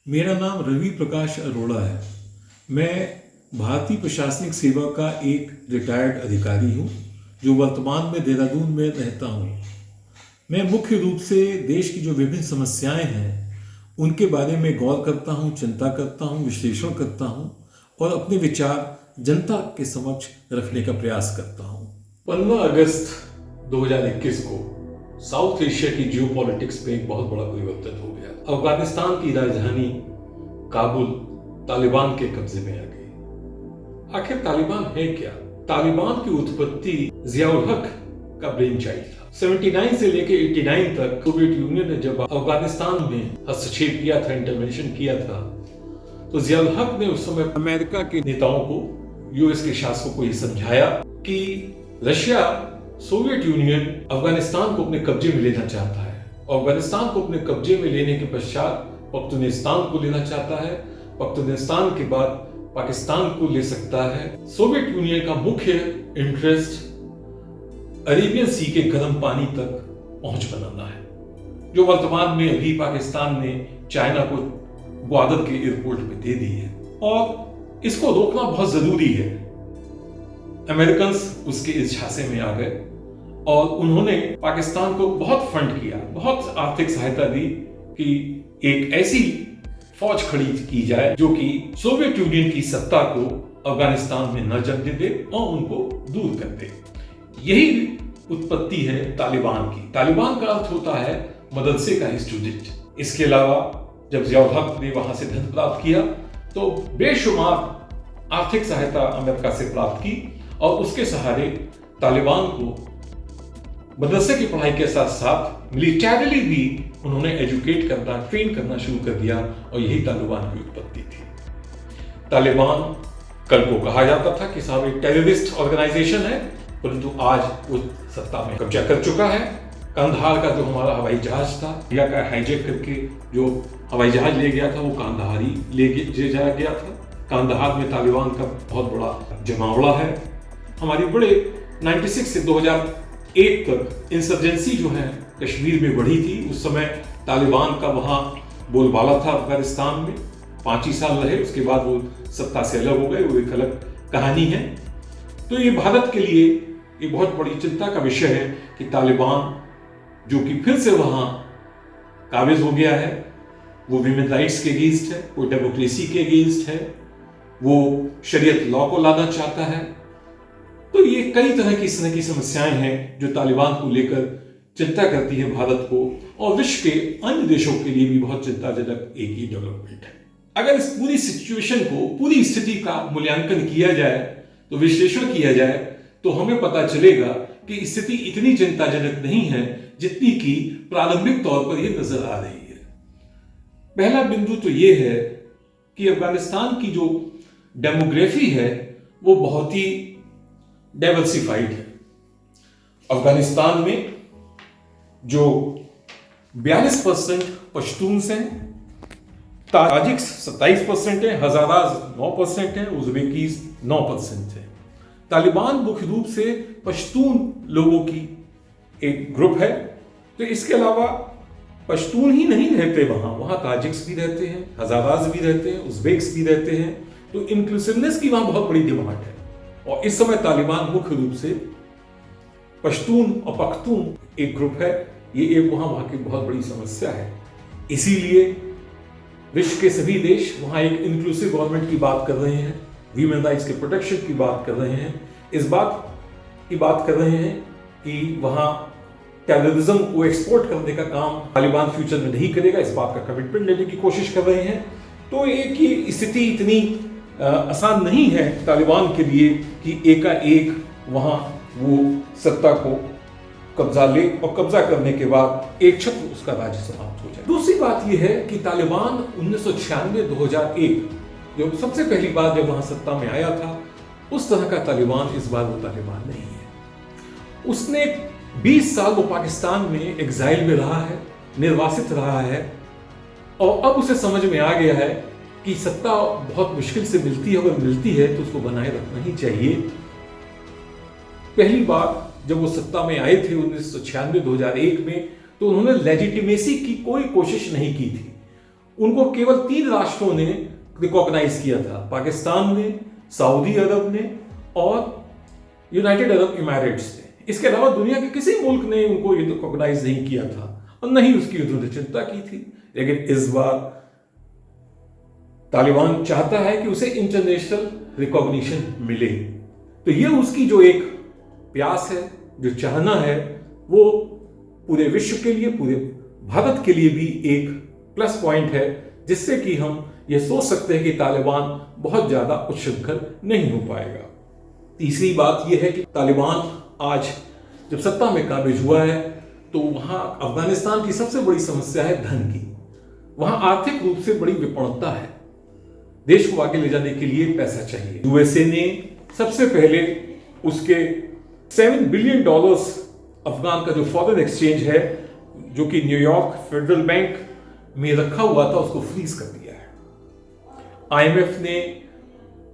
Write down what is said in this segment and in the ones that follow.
मेरा नाम रवि प्रकाश अरोड़ा है। मैं भारतीय प्रशासनिक सेवा का एक रिटायर्ड अधिकारी हूँ जो वर्तमान में देहरादून में रहता हूँ। मैं मुख्य रूप से देश की जो विभिन्न समस्याएं हैं उनके बारे में गौर करता हूँ, चिंता करता हूँ, विश्लेषण करता हूँ और अपने विचार जनता के समक्ष रखने का प्रयास करता हूँ। 15 अगस्त 2021 को साउथ एशिया की जियोपॉलिटिक्स में एक बहुत बड़ा परिवर्तन हो गया। अफगानिस्तान की राजधानी काबुल तालिबान के कब्जे में आ गई। आखिर तालिबान है क्या? तालिबान की उत्पत्ति जियाउल हक का ब्रेन चाइल्ड था। 79 से लेकर 89 तक सोवियत यूनियन ने जब अफगानिस्तान में हस्तक्षेप किया था, इंटरवेंशन किया था, तो जियाउल हक ने उस समय अमेरिका के नेताओं को, यूएस के शासकों को ये समझाया कि रशिया, सोवियत यूनियन अफगानिस्तान को अपने कब्जे में लेना चाहता है। अफगानिस्तान को अपने कब्जे में लेने के पश्चात पख्तूनिस्तान को लेना चाहता है। पख्तूनिस्तान के बाद पाकिस्तान को ले सकता है। सोवियत यूनियन का मुख्य इंटरेस्ट अरेबियन सी के गर्म पानी तक पहुंच बनाना है, जो वर्तमान में अभी पाकिस्तान ने चाइना को ग्वादर के एयरपोर्ट में दे दी है, और इसको रोकना बहुत जरूरी है। अमेरिकन उसके इस झांसे में आ गए और उन्होंने पाकिस्तान को बहुत फंड किया, बहुत आर्थिक सहायता दी कि एक ऐसी फौज खड़ी की जाए जो कि सोवियत यूनियन की सत्ता को अफगानिस्तान में न जमने दे और उनको दूर कर दे। यही उत्पत्ति है तालिबान की। तालिबान का अर्थ होता है मदरसे का स्टूडेंट। इसके अलावा जब जियाउल हक ने वहां से धन प्राप्त किया तो बेशुमार आर्थिक सहायता अमेरिका से प्राप्त की और उसके सहारे तालिबान को मदरसे की पढ़ाई के साथ साथ मिलिटरीली भी उन्होंने एजुकेट करना, ट्रेन करना शुरू कर दिया, और यही तालिबान की उत्पत्ति थी। तालिबान कल को कहा जाता था कि साहब एक टेररिस्ट ऑर्गेनाइजेशन है, परंतु आज वो सत्ता में कब्जा कर चुका है। कंधार का जो हमारा हवाई जहाज था, इंडिया का हाईजैक करके जो हवाई जहाज ले गया था, वो कंधार ही ले जाया गया था। कंधार में तालिबान का बहुत बड़ा जमावड़ा है। हमारी बड़े 96 से 2001 तक इंसर्जेंसी जो है कश्मीर में बढ़ी थी। उस समय तालिबान का वहां बोलबाला था अफगानिस्तान में। 5 ही साल रहे, उसके बाद वो सत्ता से अलग हो गए, वो एक अलग कहानी है। तो ये भारत के लिए एक बहुत बड़ी चिंता का विषय है कि तालिबान जो कि फिर से वहां काबिज हो गया है, वो ह्यूमन राइट्स के अगेंस्ट है, वो डेमोक्रेसी के अगेंस्ट है, वो शरीयत लॉ को लाना चाहता है। तो ये कई तरह की इस तरह की समस्याएं हैं जो तालिबान को लेकर चिंता करती है भारत को, और विश्व के अन्य देशों के लिए भी बहुत चिंताजनक एक ही डेवलपमेंट है। अगर इस पूरी सिचुएशन को, पूरी स्थिति का मूल्यांकन किया जाए, तो विश्लेषण किया जाए, तो हमें पता चलेगा कि स्थिति इतनी चिंताजनक नहीं है जितनी कि प्रारंभिक तौर पर यह नजर आ रही है। पहला बिंदु तो यह है कि अफगानिस्तान की जो डेमोग्राफी है वो बहुत ही डाइवर्सिफाइड है। अफगानिस्तान में जो 42% पश्तून्स हैं, ताजिक्स 27% है, हजाराज 9% है, उज़्बेकीज 9% है। तालिबान मुख्य रूप से पश्तून लोगों की एक ग्रुप है। तो इसके अलावा पश्तून ही नहीं रहते वहां ताजिक्स भी रहते हैं, हजाराज भी रहते हैं, उज़्बेक्स भी रहते हैं। तो इंक्लूसिवनेस की वहां बहुत बड़ी डिमांड है, और इस समय तालिबान मुख्य रूप से पश्तून और पख्तून एक ग्रुप है। ये एक वहां की बहुत बड़ी समस्या है। इसीलिए विश्व के सभी देश वहां एक इंक्लूसिव गवर्नमेंट की बात कर रहे हैं, ह्यूमन राइट्स के प्रोटेक्शन की बात कर रहे हैं, इस बात की बात कर रहे हैं कि वहां टेररिज्म को एक्सपोर्ट करने का काम तालिबान फ्यूचर में नहीं करेगा, इस बात का कमिटमेंट लेने की कोशिश कर रहे हैं। तो एक ही स्थिति इतनी आसान नहीं है तालिबान के लिए कि एकाएक वहां वो सत्ता को कब्जा ले, और कब्जा करने के बाद एक छत्र उसका राज्य समाप्त हो जाए। दूसरी बात यह है कि तालिबान 1996-2001 जो सबसे पहली बार जब वहां सत्ता में आया था, उस तरह का तालिबान इस बार वो तालिबान नहीं है। उसने 20 साल वो पाकिस्तान में एग्जाइल में रहा है, निर्वासित रहा है, और अब उसे समझ में आ गया है कि सत्ता बहुत मुश्किल से मिलती है, अगर मिलती है तो उसको बनाए रखना ही चाहिए। पहली बार जब वो सत्ता में आए थे 1996-2001 में, तो उन्होंने लेजिटिमेसी की कोई कोशिश नहीं की थी। उनको केवल 3 राष्ट्रों ने रिकॉग्नाइज किया था, पाकिस्तान ने, सऊदी अरब ने और यूनाइटेड अरब इमारेट्स ने। इसके अलावा दुनिया के किसी मुल्क ने उनको रिकॉग्नाइज नहीं किया था और न ही उसकी उन्होंने चिंता की थी। लेकिन इस बार तालिबान चाहता है कि उसे इंटरनेशनल रिकॉग्निशन मिले। तो ये उसकी जो एक प्यास है, जो चाहना है, वो पूरे विश्व के लिए, पूरे भारत के लिए भी एक प्लस पॉइंट है, जिससे कि हम ये सोच सकते हैं कि तालिबान बहुत ज्यादा उच्छृंखल नहीं हो पाएगा। तीसरी बात यह है कि तालिबान आज जब सत्ता में काबिज हुआ है तो वहां अफगानिस्तान की सबसे बड़ी समस्या है धन की। वहां आर्थिक रूप से बड़ी विपन्नता है, देश को आगे ले जाने के लिए पैसा चाहिए। यूएसए ने सबसे पहले उसके $7 बिलियन अफगान का जो फॉरेन एक्सचेंज है, जो कि न्यूयॉर्क फेडरल बैंक में रखा हुआ था, उसको फ्रीज कर दिया है। आईएमएफ ने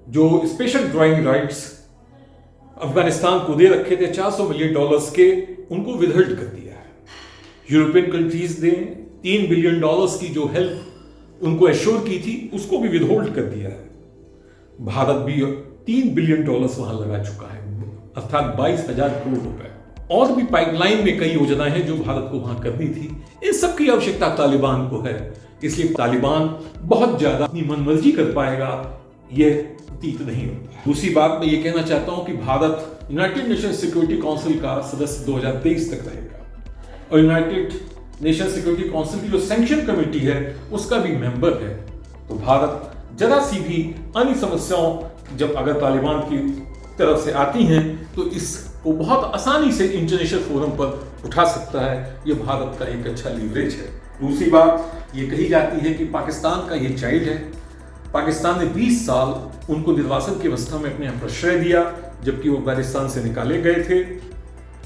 जो स्पेशल ड्राइंग राइट्स अफगानिस्तान को दे रखे थे $400 मिलियन के, उनको विदहोल्ड कर दिया है। यूरोपियन कंट्रीज ने $3 बिलियन की जो हेल्प उनको एश्योर की थी, उसको भी विदहोल्ड कर दिया है। भारत भी $3 बिलियन वहां लगा चुका है, अर्थात 22,000 करोड़ रुपए। और भी पाइपलाइन में कई योजनाएं हैं जो भारत को वहां करनी थी। इन सब की आवश्यकता तालिबान को है, इसलिए तालिबान बहुत ज्यादा अपनी मनमर्जी कर पाएगा, यह प्रतीत नहीं होता। दूसरी बात मैं ये कहना चाहता हूं कि Bharat United nation security council का सदस्य 2023 तक रहेगा और यूनाइटेड नेशन सिक्योरिटी काउंसिल की जो सैंक्शन कमेटी है उसका भी मेंबर है। तो भारत जरा सी भी अन्य समस्याओं जब अगर तालिबान की तरफ से आती हैं तो इसको बहुत आसानी से इंटरनेशनल फोरम पर उठा सकता है। ये भारत का एक अच्छा लीवरेज है। दूसरी बात ये कही जाती है कि पाकिस्तान का ये चाइल्ड है। पाकिस्तान ने 20 साल उनको निर्वासन की अवस्था में अपने यहाँ प्रश्रय दिया, जबकि वो अफगानिस्तान से निकाले गए थे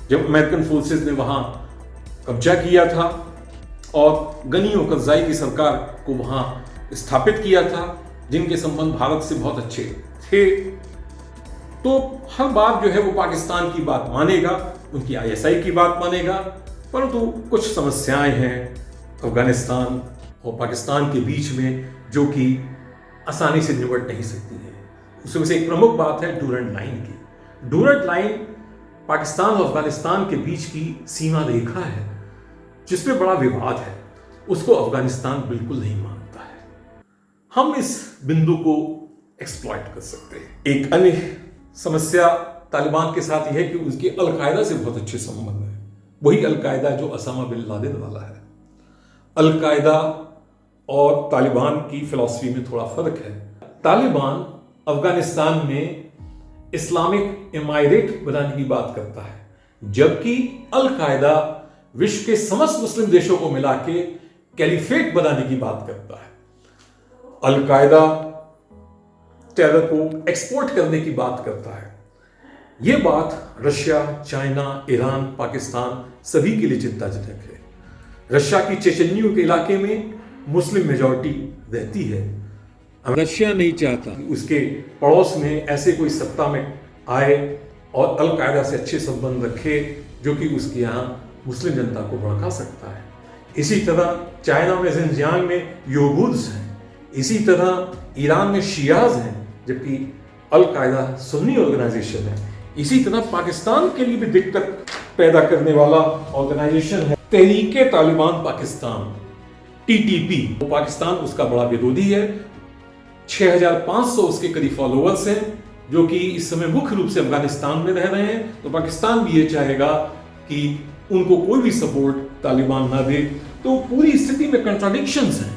जब अमेरिकन फोर्सेस ने वहां कब्जा किया था और गनी और करजाई की सरकार को वहां स्थापित किया था, जिनके संबंध भारत से बहुत अच्छे थे। तो हर बार जो है वो पाकिस्तान की बात मानेगा, उनकी आईएसआई की बात मानेगा, परंतु कुछ समस्याएं हैं अफगानिस्तान और पाकिस्तान के बीच में जो कि आसानी से निपट नहीं सकती है। उसमें से एक प्रमुख बात है डूरंट लाइन की। डूरंट लाइन पाकिस्तान और अफगानिस्तान के बीच की सीमा रेखा है जिसमें बड़ा विवाद है, उसको अफगानिस्तान बिल्कुल नहीं मानता है। हम इस बिंदु को एक्सप्लॉइट कर सकते हैं। एक अन्य समस्या तालिबान के साथ यह है कि उसके अलकायदा से बहुत अच्छे संबंध है। वही अलकायदा जो ओसामा बिन लादेन वाला है। अलकायदा और तालिबान की फिलॉसफी में थोड़ा फर्क है। तालिबान अफगानिस्तान में इस्लामिक इमारेट बनाने की बात करता है, जबकि अलकायदा विश्व के समस्त मुस्लिम देशों को मिला के कैलिफेट बनाने की बात करता है। अलकायदा टेरर को एक्सपोर्ट करने की बात करता है। यह बात रशिया, चाइना, ईरान, पाकिस्तान सभी के लिए चिंताजनक है। रशिया की चेचन्यू के इलाके में मुस्लिम मेजॉरिटी रहती है। रशिया नहीं चाहता उसके पड़ोस में ऐसे कोई सत्ता में आए और अलकायदा से अच्छे संबंध रखे जो कि उसके यहाँ मुस्लिम जनता को भड़का सकता है। इसी तरह चाइना में जिनजियांग में योगुर्स हैं, इसी तरह ईरान में शियाज हैं, जबकि अलकायदा सुन्नी ऑर्गेनाइजेशन है। इसी तरह पाकिस्तान के लिए भी दिक्कत पैदा करने वाला ऑर्गेनाइजेशन है तहरीके तालिबान पाकिस्तान, TTP। तो पाकिस्तान उसका बड़ा विरोधी है। 6,500 उसके करीब फॉलोअर्स हैं जो कि इस समय मुख्य रूप से अफगानिस्तान में रह रहे हैं। तो पाकिस्तान भी ये चाहेगा कि उनको कोई भी सपोर्ट तालिबान ना दे। तो पूरी स्थिति में कंट्राडिक्शंस हैं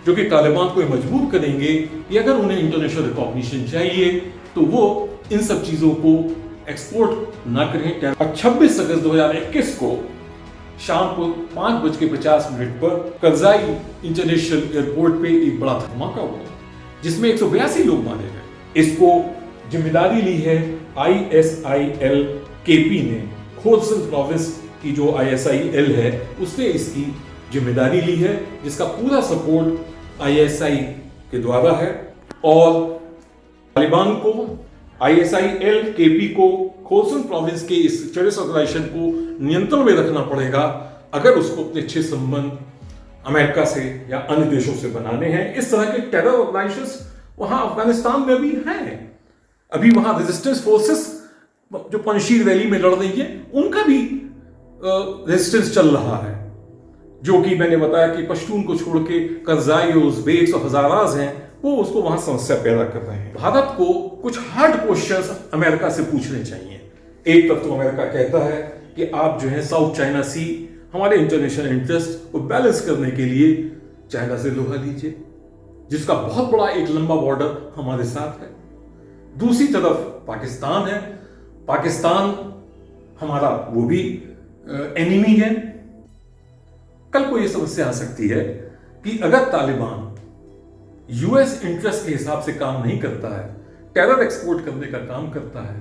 जो कि तालिबान को मजबूर करेंगे कि अगर उन्हें इंटरनेशनल रिकॉग्निशन चाहिए तो वो इन सब चीजों को एक्सपोर्ट ना करें। 26 अगस्त 2021 को शाम को 5:50 पर करजाई इंटरनेशनल एयरपोर्ट पे एक बड़ा धमाका हुआ जिसमें 182 लोग मारे गए। इसको जिम्मेदारी ली है ISIL KP ने। खोरसन प्रोविंस की जो ISIL है उसने इसकी जिम्मेदारी ली है, जिसका पूरा सपोर्ट ISI के द्वारा है। और तालिबान को ISIL KP को खोरसन प्रोविंस के इस टेररिस्ट ऑर्गेनाइजेशन को नियंत्रण में रखना पड़ेगा अगर उसको अपने अच्छे संबंध अमेरिका से या अन्य देशों से बनाने हैं। इस तरह के टेरर ऑर्गेनाइजेशंस वहां अफगानिस्तान में भी हैं। अभी वहां रेजिस्टेंस फोर्सेस जो पंजशीर वैली में लड़ रही है, उनका भी रेजिस्टेंस चल रहा है, जो कि मैंने बताया कि पश्तून को छोड़ के करजाई, उज़्बेक्स और हजाराज हैं, वो उसको वहां समस्या पैदा कर रहे हैं। भारत को कुछ हार्ड क्वेश्चंस अमेरिका से पूछने चाहिए। एक तरफ तो अमेरिका कहता है कि आप जो है साउथ चाइना सी, हमारे इंटरनेशनल इंटरेस्ट को बैलेंस करने के लिए चाइना से लोहा लीजिए, जिसका बहुत बड़ा एक लंबा बॉर्डर हमारे साथ है। दूसरी तरफ पाकिस्तान है, पाकिस्तान हमारा वो भी एनिमी है। कल को यह समस्या आ सकती है कि अगर तालिबान यूएस इंटरेस्ट के हिसाब से काम नहीं करता है, टेरर एक्सपोर्ट करने का काम करता है,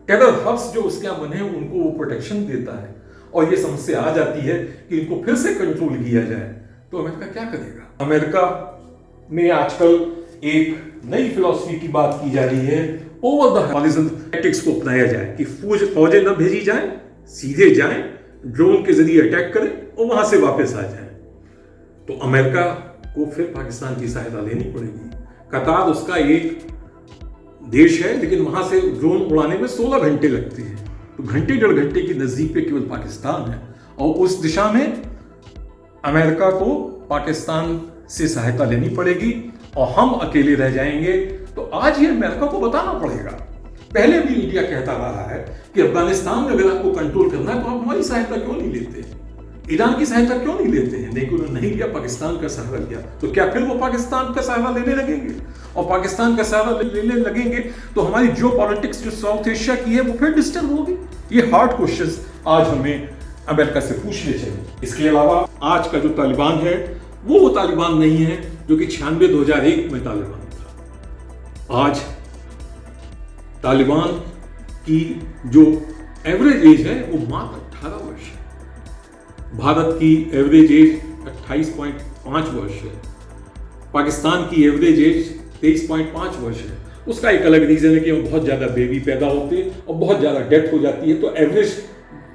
टेरर हब्स जो उसके यहां बने हैं उनको वो प्रोटेक्शन देता है, और ये समस्या आ जाती है कि इनको फिर से कंट्रोल किया जाए, तो अमेरिका क्या करेगा? अमेरिका में आजकल एक नई फिलॉसफी की बात की जा रही है, ओवर द हॉरिजॉन टैक्टिक्स को अपनाया जाए कि फौजें न भेजी जाएं, सीधे जाएं, ड्रोन के जरिए अटैक करें और वहां से वापस आ जाएं। तो अमेरिका को फिर पाकिस्तान की सहायता लेनी पड़ेगी। कतार उसका एक देश है, लेकिन वहां से ड्रोन उड़ाने में 16 घंटे लगते हैं, तो घंटे 1.5 घंटे की नजदीक पे केवल पाकिस्तान है, और उस दिशा में अमेरिका को पाकिस्तान से सहायता लेनी पड़ेगी और हम अकेले रह जाएंगे। तो आज ये अमेरिका को बताना पड़ेगा। पहले भी इंडिया कहता रहा है कि अफगानिस्तान में अगर आपको कंट्रोल करना है तो आप हमारी सहायता क्यों नहीं लेते, ईरान की सहायता क्यों नहीं लेते हैं? लेकिन उन्होंने नहीं लिया, पाकिस्तान का सहारा लिया। तो क्या फिर वो पाकिस्तान का सहारा लेने लगेंगे? और पाकिस्तान का सहारा लेने लगेंगे तो हमारी जो पॉलिटिक्स जो साउथ एशिया की है वो फिर डिस्टर्ब होगी। ये हार्ड क्वेश्चंस आज हमें अमेरिका से पूछने चाहिए। इसके अलावा आज का जो तालिबान है वो तालिबान नहीं है जो कि 96-2001 में तालिबान था। आज तालिबान की जो एवरेज एज है वो मात्र 18 वर्ष है। भारत की एवरेज एज 28.5 वर्ष है। पाकिस्तान की एवरेज एज 23.5 वर्ष है। उसका एक अलग रीजन है कि बहुत ज्यादा बेबी पैदा होते हैं और बहुत ज्यादा डेथ हो जाती है, तो एवरेज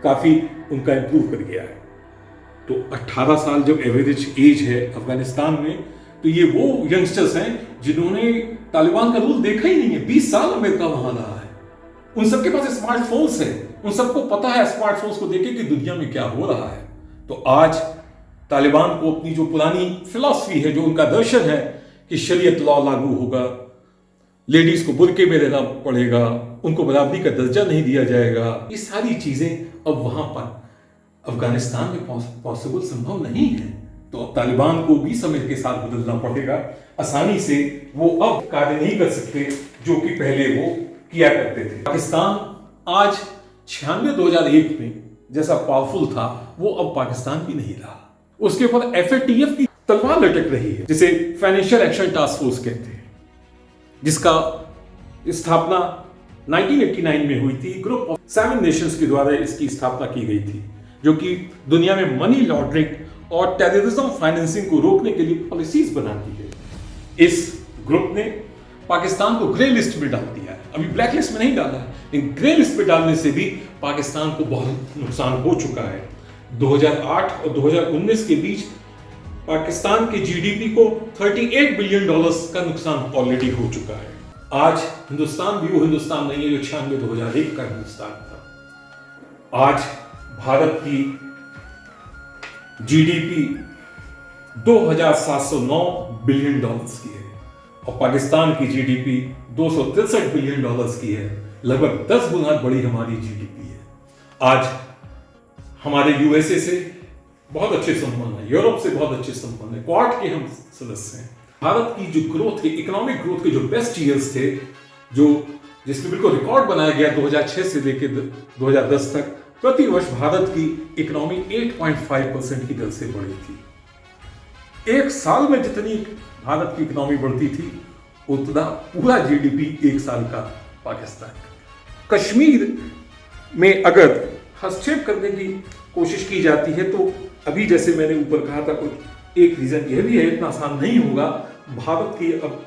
काफी उनका इंप्रूव कर गया है। तो 18 साल जब एवरेज एज है अफगानिस्तान में, तो ये वो यंगस्टर्स हैं जिन्होंने तालिबान का रूल देखा ही नहीं है। 20 साल अमेरिका वहां रहा है, उन सबके पास स्मार्टफोन्स है, उन सबको पता है स्मार्टफोन्स को देखे कि दुनिया में क्या हो रहा है। तो आज तालिबान को अपनी जो पुरानी फिलॉसफी है, जो उनका दर्शन है कि शरीयत लॉ लागू होगा, लेडीज को बुर्के में रहना पड़ेगा, उनको बराबरी का दर्जा नहीं दिया जाएगा, ये सारी चीजें अब वहां पर अफगानिस्तान में पॉसिबल संभव नहीं है। तो अब तालिबान को भी समय के साथ बदलना पड़ेगा। आसानी से वो अब कार्य नहीं कर सकते जो कि पहले वो किया करते थे। पाकिस्तान आज 96-2001 में जैसा पावरफुल था वो अब पाकिस्तान भी नहीं रहा। उसके ऊपर FATF की तलवार लटक रही है, जिसे फाइनेंशियल एक्शन टास्क फोर्स कहते हैं, जिसका स्थापना 1989 में हुई थी। ग्रुप ऑफ 7 नेशंस के द्वारा इसकी स्थापना की गई थी, जो कि दुनिया में मनी लॉन्ड्रिंग और टेररिज्म फाइनेंसिंग को रोकने के लिए पॉलिसीज बनाती है। इस ग्रुप ने पाकिस्तान को ग्रे लिस्ट में डाल दिया है, अभी ब्लैक लिस्ट में नहीं डाला है, लेकिन ग्रे लिस्ट में डालने से भी पाकिस्तान को बहुत नुकसान हो चुका है। 2008 और 2019 के बीच पाकिस्तान के जीडीपी को $38 बिलियन का नुकसान ऑलरेडी हो चुका है। आज हिंदुस्तान भी वो हिंदुस्तान नहीं है जो 96-2001 का हिंदुस्तान था। आज भारत की जीडीपी $2,709 बिलियन की है और पाकिस्तान की जीडीपी $263 बिलियन की है। लगभग 10 गुना बड़ी हमारी जीडीपी है। आज हमारे यूएसए से बहुत अच्छे संबंध है, यूरोप से बहुत अच्छे संबंध है, क्वाड के हम सदस्य हैं। भारत की जो ग्रोथ है, इकोनॉमिक ग्रोथ के जो बेस्ट ईयर्स थे, जो जिसमें बिल्कुल रिकॉर्ड बनाया गया 2006 से लेकर 2010 तक, प्रति वर्ष भारत की इकोनॉमी 8.5% की दर से बढ़ी थी। एक साल में जितनी भारत की इकोनॉमी बढ़ती थी उतना पूरा जीडीपी एक साल का पाकिस्तान का। कश्मीर में अगर हस्तक्षेप करने की कोशिश की जाती है तो अभी जैसे मैंने ऊपर कहा था, कुछ एक रीजन यह भी है, इतना आसान नहीं होगा। भारत की अब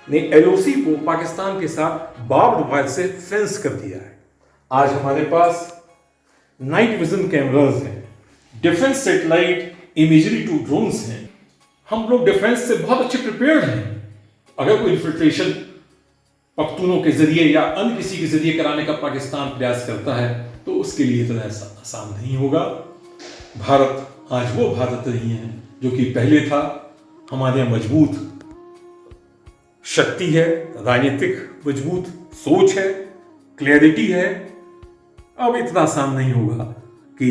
ने LOC को पाकिस्तान के साथ बार्ब्ड वायर से फेंस कर दिया है। आज हमारे पास नाइट विजन कैमरास हैं, defence satellite imagery to drones हैं। हम लोग डिफेंस से बहुत अच्छे प्रिपेयर्ड हैं। अगर कोई इन्फिल्ट्रेशन पख्तूनों के जरिए या अन्य किसी के जरिए कराने का पाकिस्तान प्रयास करता है तो उसके लिए इतना आसान नहीं होगा। भारत आज वो भारत नहीं है जो कि पहले था। हमारे यहाँ मजबूत शक्ति है, राजनीतिक मजबूत सोच है, क्लैरिटी है। अब इतना आसान नहीं होगा कि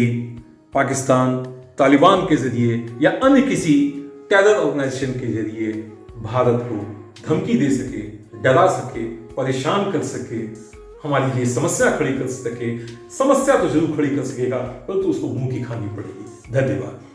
पाकिस्तान तालिबान के जरिए या अन्य किसी टेरर ऑर्गेनाइजेशन के जरिए भारत को धमकी दे सके, डरा सके, परेशान कर सके, हमारे लिए समस्या खड़ी कर सके। समस्या तो जरूर खड़ी कर सकेगा परंतु उसको मुंह की खानी पड़ेगी। धन्यवाद।